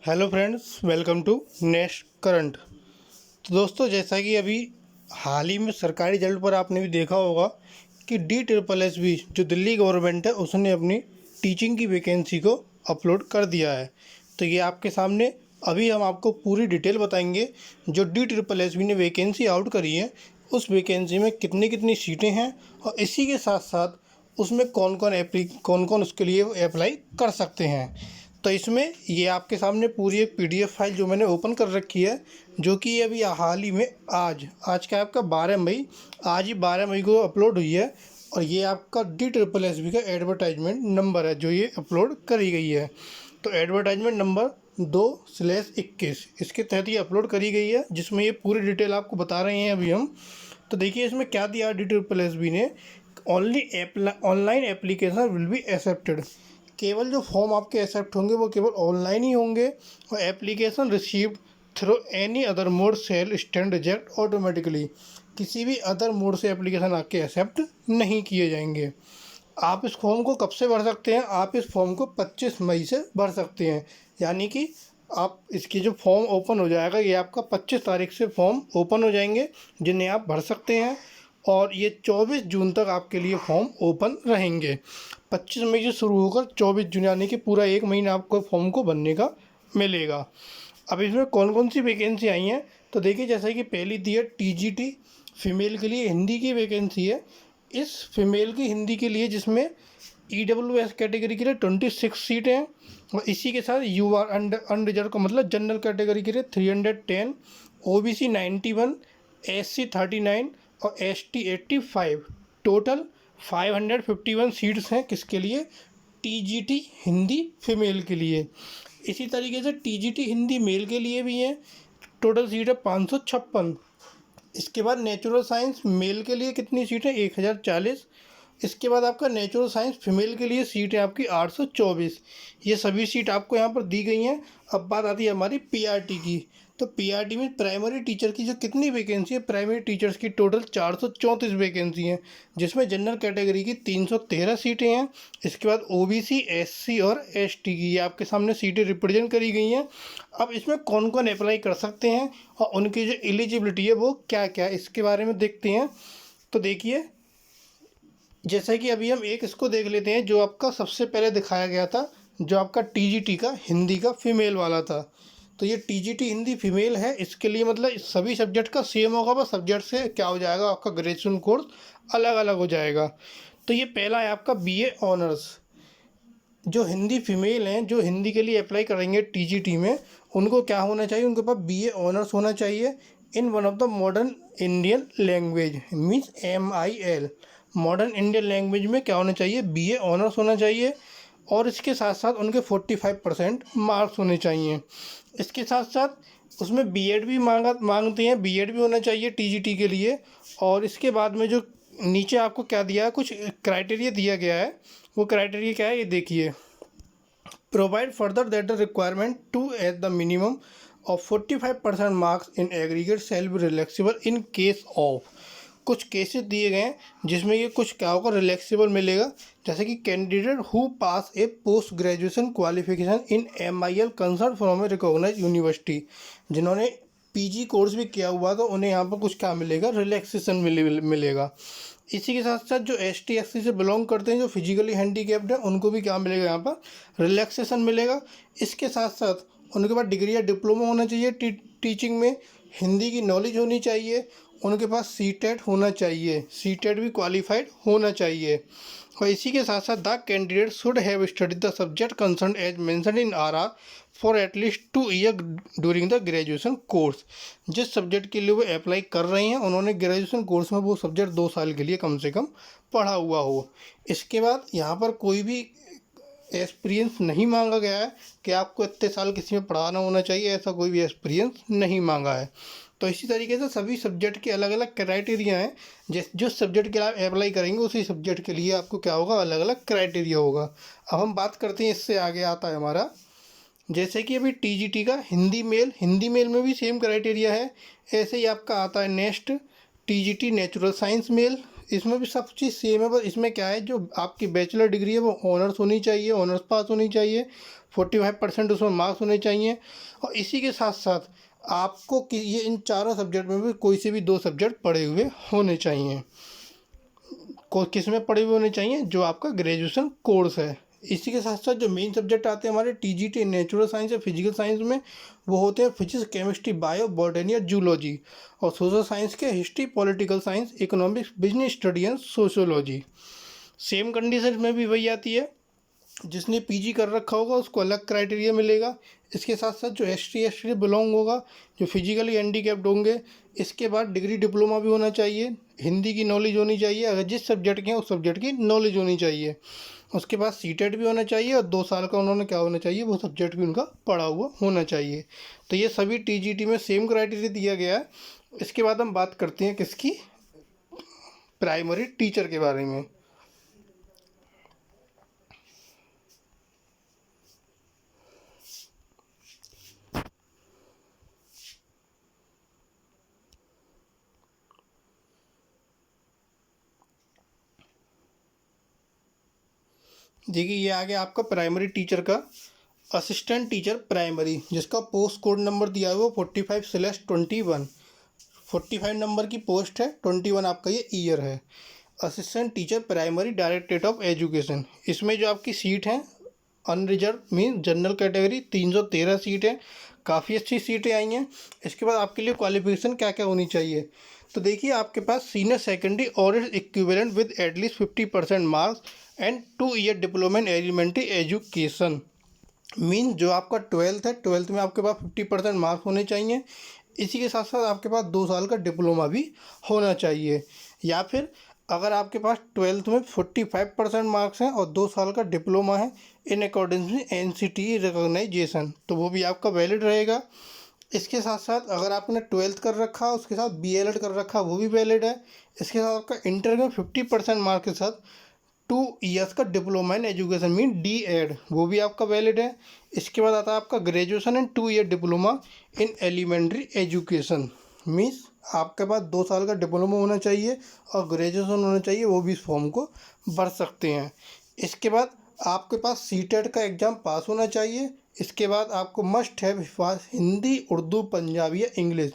Hello friends, welcome to next current. तो दोस्तों, जैसा कि अभी हाल ही में सरकारी रिजल्ट पर आपने भी देखा होगा कि DSSB जो दिल्ली गवर्नमेंट है उसने अपनी टीचिंग की वैकेंसी को अपलोड कर दिया है। तो ये आपके सामने अभी हम आपको पूरी डिटेल बताएंगे। जो DSSB ने वैकेंसी आउट करी है उस वैकेंसी में कितनी कितनी सीटें हैं और इसी के साथ साथ उसमें कौन कौन उसके लिए अप्लाई कर सकते हैं। तो इसमें ये आपके सामने पूरी एक PDF फाइल जो मैंने ओपन कर रखी है, जो कि अभी हाल ही में आज का आपका 12 मई, आज ही 12 मई को अपलोड हुई है। और ये आपका DSSB का एडवर्टाइजमेंट नंबर है जो ये अपलोड करी गई है। तो एडवर्टाइजमेंट नंबर 2/21 इसके तहत ये अपलोड करी गई है, जिसमें ये पूरी डिटेल आपको बता रहे हैं अभी हम। तो देखिए इसमें क्या दिया DSSB ने। Only online application will be accepted. केवल जो फॉर्म आपके एक्सेप्ट होंगे वो केवल ऑनलाइन ही होंगे, और application received through any other mode shall stand reject automatically. किसी भी अदर मोड से एप्लीकेशन आपके एक्सेप्ट नहीं किए जाएंगे। आप इस फॉर्म को कब से भर सकते हैं? आप इस फॉर्म को 25 मई से भर सकते हैं। यानी कि आप इसकी जो फॉर्म ओपन हो जाएगा, ये आपका 25 तारीख से फॉर्म ओपन हो जाएंगे जिन्हें आप भर सकते हैं। और ये 24 जून तक आपके लिए फॉर्म ओपन रहेंगे। 25 मई से शुरू होकर 24 जून, यानी कि पूरा एक महीना आपको फॉर्म को भरने का मिलेगा। अब इसमें कौन कौन सी वैकेंसी आई हैं, तो देखिए जैसे कि पहली दी है TGT फीमेल के लिए हिंदी की वैकेंसी है। इस फीमेल की हिंदी के लिए जिसमें EWS कैटेगरी के लिए 26 सीटें हैं, और इसी के साथ UR अनरिजर्व का मतलब जनरल कैटेगरी के लिए 310, OBC 91, SC 39 और ST 85, टोटल 551 सीट्स हैं। किसके लिए? TGT हिंदी फीमेल के लिए। इसी तरीके से TGT हिंदी मेल के लिए भी हैं। टोटल सीट है 556। इसके बाद नेचुरल साइंस मेल के लिए कितनी सीट है? 1040। इसके बाद आपका नेचुरल साइंस फीमेल के लिए सीट है आपकी 824। ये सभी सीट आपको यहाँ पर दी गई हैं। अब बात आती है हमारी PRT की। तो PRT में प्राइमरी टीचर की जो कितनी वैकेंसी है? प्राइमरी टीचर्स की टोटल 434 वैकेंसी हैं, जिसमें जनरल कैटेगरी की 313 सीटें हैं। इसके बाद OBC, SC और ST की ये आपके सामने सीटें रिप्रेजेंट करी गई हैं। अब इसमें कौन कौन अप्लाई कर सकते हैं और उनकी जो एलिजिबिलिटी है वो क्या क्या है, इसके बारे में देखते हैं। तो देखिए जैसा कि अभी हम एक इसको देख लेते हैं जो आपका सबसे पहले दिखाया गया था, जो आपका TGT का हिंदी का फीमेल वाला था। तो ये TGT हिंदी फीमेल है। इसके लिए मतलब सभी सब्जेक्ट का सेम होगा, बस सब्जेक्ट से क्या हो जाएगा, आपका ग्रेजुएशन कोर्स अलग अलग हो जाएगा। तो ये पहला है आपका BA ऑनर्स। जो हिंदी फीमेल हैं जो हिंदी के लिए अप्लाई करेंगे TGT में, उनको क्या होना चाहिए? उनके पास BA ऑनर्स होना चाहिए in one of the modern Indian language, means MIL। Modern Indian language में क्या होना चाहिए? BA ऑनर्स होना चाहिए। और इसके साथ साथ उनके 45% मार्क्स होने चाहिए। इसके साथ साथ उसमें B.Ed भी मांगते हैं, B.Ed भी होना चाहिए TGT के लिए। और इसके बाद में जो नीचे आपको क्या दिया है, कुछ क्राइटेरिया दिया गया है। वो क्राइटेरिया क्या है ये देखिए। Provide further that the requirement to at the minimum of 45% marks in aggregate shall be relaxable in case of. कुछ केसेस दिए गए हैं जिसमें ये कुछ क्या होगा, रिलैक्सेबल मिलेगा। जैसे कि candidate who pass a post graduation qualification in MIL concern from a recognise university. जिन्होंने PG कोर्स भी किया हुआ तो उन्हें यहाँ पर कुछ क्या मिलेगा, रिलैक्सेशन मिलेगा। इसी के साथ साथ जो ST SC से बिलोंग करते हैं, जो फिजिकली हैंडीकैप्ड है, उनको भी क्या मिलेगा, यहाँ पर रिलैक्सेशन मिलेगा। इसके साथ साथ उनके पास डिग्री या डिप्लोमा होना चाहिए टीचिंग में, हिंदी की नॉलेज होनी चाहिए, उनके पास CTET होना चाहिए, CTET भी क्वालिफाइड होना चाहिए। और इसी के साथ साथ the candidate should have studied the subject concern as mentioned in RR for at least 2 year during the graduation course. जिस सब्जेक्ट के लिए वो अप्लाई कर रहे हैं उन्होंने ग्रेजुएशन कोर्स में वो सब्जेक्ट 2 साल के लिए कम से कम पढ़ा हुआ हो। इसके बाद यहाँ पर कोई भी एक्सपीरियंस नहीं मांगा गया है कि आपको इतने साल किसी में पढ़ाना होना चाहिए, ऐसा कोई भी एक्सपीरियंस नहीं मांगा है। तो इसी तरीके से सभी सब्जेक्ट के अलग अलग क्राइटेरिया हैं। जिस सब्जेक्ट के लिए आप अप्लाई करेंगे उसी सब्जेक्ट के लिए आपको क्या होगा, अलग अलग क्राइटेरिया होगा। अब हम बात करते हैं, इससे आगे आता है हमारा, जैसे कि अभी TGT का हिंदी मेल में भी सेम क्राइटेरिया है। ऐसे ही आपका आता है next TGT natural science male. इसमें भी सब चीज़ सेम है, बस इसमें क्या है, जो आपकी बैचलर डिग्री है वो ऑनर्स होनी चाहिए, ऑनर्स पास होनी चाहिए, 45% उसमें मार्क्स होने चाहिए। और इसी के साथ साथ आपको ये इन चारों सब्जेक्ट में भी कोई से भी 2 सब्जेक्ट पढ़े हुए होने चाहिए। को किस में पढ़े हुए होने चाहिए, जो आपका ग्रेजुएशन कोर्स है। इसी के साथ साथ जो मेन सब्जेक्ट आते हैं हमारे टीजीटी नेचुरल साइंस या फिजिकल साइंस में, वो होते हैं फिजिक्स, केमिस्ट्री, बायो, बॉटनी या जूलॉजी। और सोशल साइंस के history, political science, economics, business study and sociology. Same condition में भी वही आती है, जिसने पीजी कर रखा होगा उसको अलग क्राइटेरिया मिलेगा। इसके साथ साथ जो एस टी बिलोंग होगा, जो फिजिकली हैंडीकैप्ड होंगे, इसके बाद डिग्री डिप्लोमा भी होना चाहिए, हिंदी की नॉलेज होनी चाहिए, अगर जिस सब्जेक्ट के हैं उस सब्जेक्ट की नॉलेज होनी चाहिए। उसके बाद सीटेट भी होना चाहिए और 2 साल का उन्होंने क्या होना चाहिए, वो सब्जेक्ट भी उनका पढ़ा हुआ होना चाहिए। तो ये सभी टीजीटी में सेम क्राइटेरिया दिया गया है। इसके बाद हम बात करते हैं किसकी, प्राइमरी टीचर के बारे में। देखिए ये आ गया आपका प्राइमरी टीचर का। असिस्टेंट टीचर प्राइमरी, जिसका पोस्ट कोड नंबर दिया हुआ 45/21, 45 नंबर की पोस्ट है, 21 आपका ये ईयर है। Assistant teacher primary, directorate of education. इसमें जो आपकी सीट है unreserve mean general category 313 seat है, काफ़ी अच्छी सीटें आई हैं। इसके बाद आपके लिए क्वालिफिकेशन क्या क्या होनी चाहिए, तो देखिए आपके पास सीनियर सेकेंडरी और it's equivalent with at least 50% marks and 2 year diploma in elementary education. Mean जो आपका 12th है, 12th में आपके पास 50% मार्क्स होने चाहिए। इसी के साथ साथ आपके पास 2 साल का डिप्लोमा भी होना चाहिए। या फिर अगर आपके पास 12th में 45% मार्क्स हैं और 2 साल का डिप्लोमा है इन अकॉर्डिंग में NCTE रिकॉग्नाइजेशन, तो वो भी आपका वैलिड रहेगा। इसके साथ साथ अगर आपने 12th कर रखा, उसके साथ BLED कर रखा, वो भी वैलिड है। इसके साथ आपका इंटर में 50% मार्क्स के साथ 2 ईयर्स का diploma in education mean DED, वो भी आपका वैलिड है। इसके बाद आता है आपका graduation and 2 year diploma in elementary education, means आपके पास 2 साल का डिप्लोमा होना चाहिए और ग्रेजुएशन होना चाहिए, वो भी इस फॉर्म को भर सकते हैं। इसके बाद आपके पास सीटेट का एग्ज़ाम पास होना चाहिए। इसके बाद आपको मस्ट हैव हिंदी, उर्दू, पंजाबी या इंग्लिश,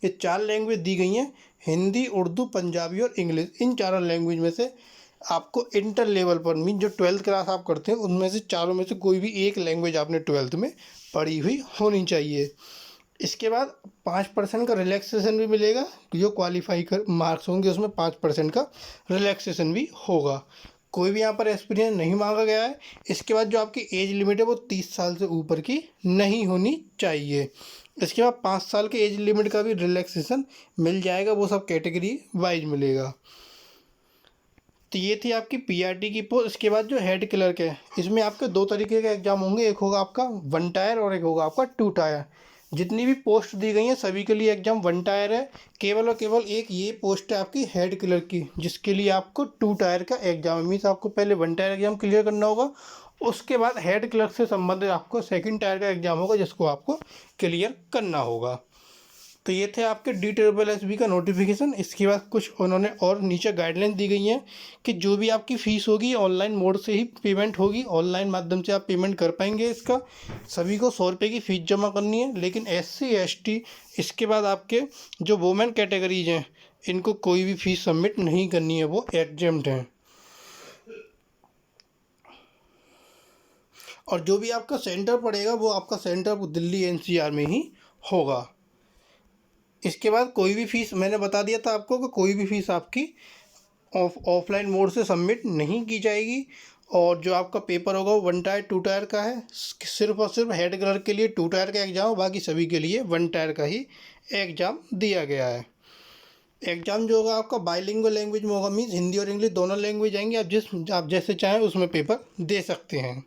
ये 4 लैंग्वेज दी गई हैं। हिंदी, उर्दू, पंजाबी और इंग्लिश, इन चारों लैंग्वेज में से आपको इंटर लेवल पर मीन जो 12th क्लास आप करते हैं उनमें से चारों में से कोई भी एक लैंग्वेज आपने 12th में पढ़ी हुई होनी चाहिए। इसके बाद 5% का रिलैक्सेशन भी मिलेगा, जो क्वालिफाई कर मार्क्स होंगे उसमें 5% का रिलैक्सेशन भी होगा। कोई भी यहाँ पर एक्सपीरियंस नहीं मांगा गया है। इसके बाद जो आपकी एज लिमिट है वो 30 साल से ऊपर की नहीं होनी चाहिए। इसके बाद 5 साल के एज लिमिट का भी रिलैक्सेशन मिल जाएगा, वो सब कैटेगरी वाइज मिलेगा। तो ये थी आपकी PRT की पोस्ट। इसके बाद जो हेड क्लर्क है, इसमें आपके 2 तरीके के एग्जाम होंगे, एक होगा आपका 1 टायर और एक होगा आपका 2 टायर। जितनी भी पोस्ट दी गई हैं सभी के लिए एग्जाम 1 टायर है। केवल और केवल एक ये पोस्ट है आपकी हेड क्लर्क की, जिसके लिए आपको 2 टायर का एग्जाम, मीन्स आपको पहले 1 टायर एग्जाम क्लियर करना होगा, उसके बाद हेड क्लर्क से संबंधित आपको 2nd टायर का एग्जाम होगा, जिसको आपको क्लियर करना होगा। तो ये थे आपके DSSB का नोटिफिकेशन। इसके बाद कुछ उन्होंने और नीचे गाइडलाइन दी गई हैं कि जो भी आपकी फ़ीस होगी ऑनलाइन मोड से ही पेमेंट होगी, ऑनलाइन माध्यम से आप पेमेंट कर पाएंगे। इसका सभी को 100 रुपये की फ़ीस जमा करनी है, लेकिन SC ST, इसके बाद आपके जो वुमेन कैटेगरीज हैं, इनको कोई भी फ़ीस सबमिट नहीं करनी है, वो एग्जेम्प्ट हैं। और जो भी आपका सेंटर पड़ेगा वो आपका सेंटर दिल्ली NCR में ही होगा। इसके बाद कोई भी फ़ीस, मैंने बता दिया था आपको कि कोई भी फ़ीस आपकी ऑफलाइन मोड से सबमिट नहीं की जाएगी। और जो आपका पेपर होगा वो 1 टायर 2 टायर का है। सिर्फ और सिर्फ हेड क्लर्क के लिए 2 टायर का एग्ज़ाम, बाकी सभी के लिए 1 टायर का ही एग्ज़ाम दिया गया है। एग्ज़ाम जो होगा आपका बाइलिंगुअल लैंग्वेज में होगा, मीन्स हिंदी और इंग्लिश दोनों लैंग्वेज आएंगी। आप जैसे चाहें उसमें पेपर दे सकते हैं।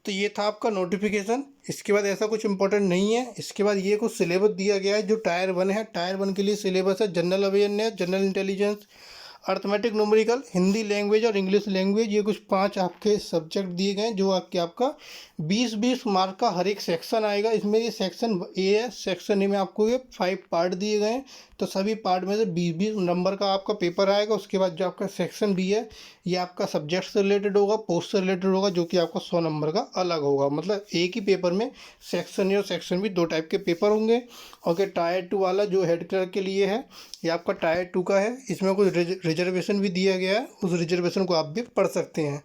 तो ये था आपका नोटिफिकेशन। इसके बाद ऐसा कुछ इंपॉर्टेंट नहीं है। इसके बाद ये कुछ सिलेबस दिया गया है जो टायर 1 है। टायर 1 के लिए सिलेबस है general awareness, general intelligence, arithmetic, numerical, Hindi language और इंग्लिश लैंग्वेज, ये कुछ 5 आपके सब्जेक्ट दिए गए हैं जो आपका 20-20 मार्क का हर एक सेक्शन आएगा। इसमें ये सेक्शन ए है, सेक्शन ए में आपको ये 5 पार्ट दिए गए हैं, तो सभी पार्ट में से 20-20 नंबर का आपका पेपर आएगा। उसके बाद जो आपका सेक्शन बी है ये आपका सब्जेक्ट से रिलेटेड होगा, पोस्ट से रिलेटेड होगा, जो कि आपका 100 नंबर का अलग होगा। मतलब एक ही पेपर में सेक्शन ए और सेक्शन बी 2 टाइप के पेपर होंगे। ओके, टायर 2 वाला जो हेड क्लर्क के लिए है ये आपका टायर 2 का है। इसमें कुछ रिजर्वेशन भी दिया गया है, उस रिजर्वेशन को आप भी पढ़ सकते हैं।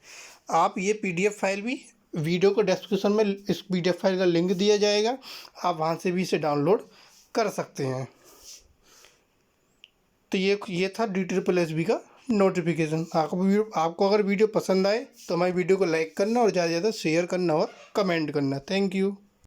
आप ये PDF फाइल भी, वीडियो को डिस्क्रिप्शन में इस PDF फाइल का लिंक दिया जाएगा, आप वहाँ से भी इसे डाउनलोड कर सकते हैं। तो ये था DSSB का नोटिफिकेशन। आपको अगर वीडियो पसंद आए तो हमारी वीडियो को लाइक करना और ज़्यादा से ज़्यादा शेयर करना और कमेंट करना। Thank you.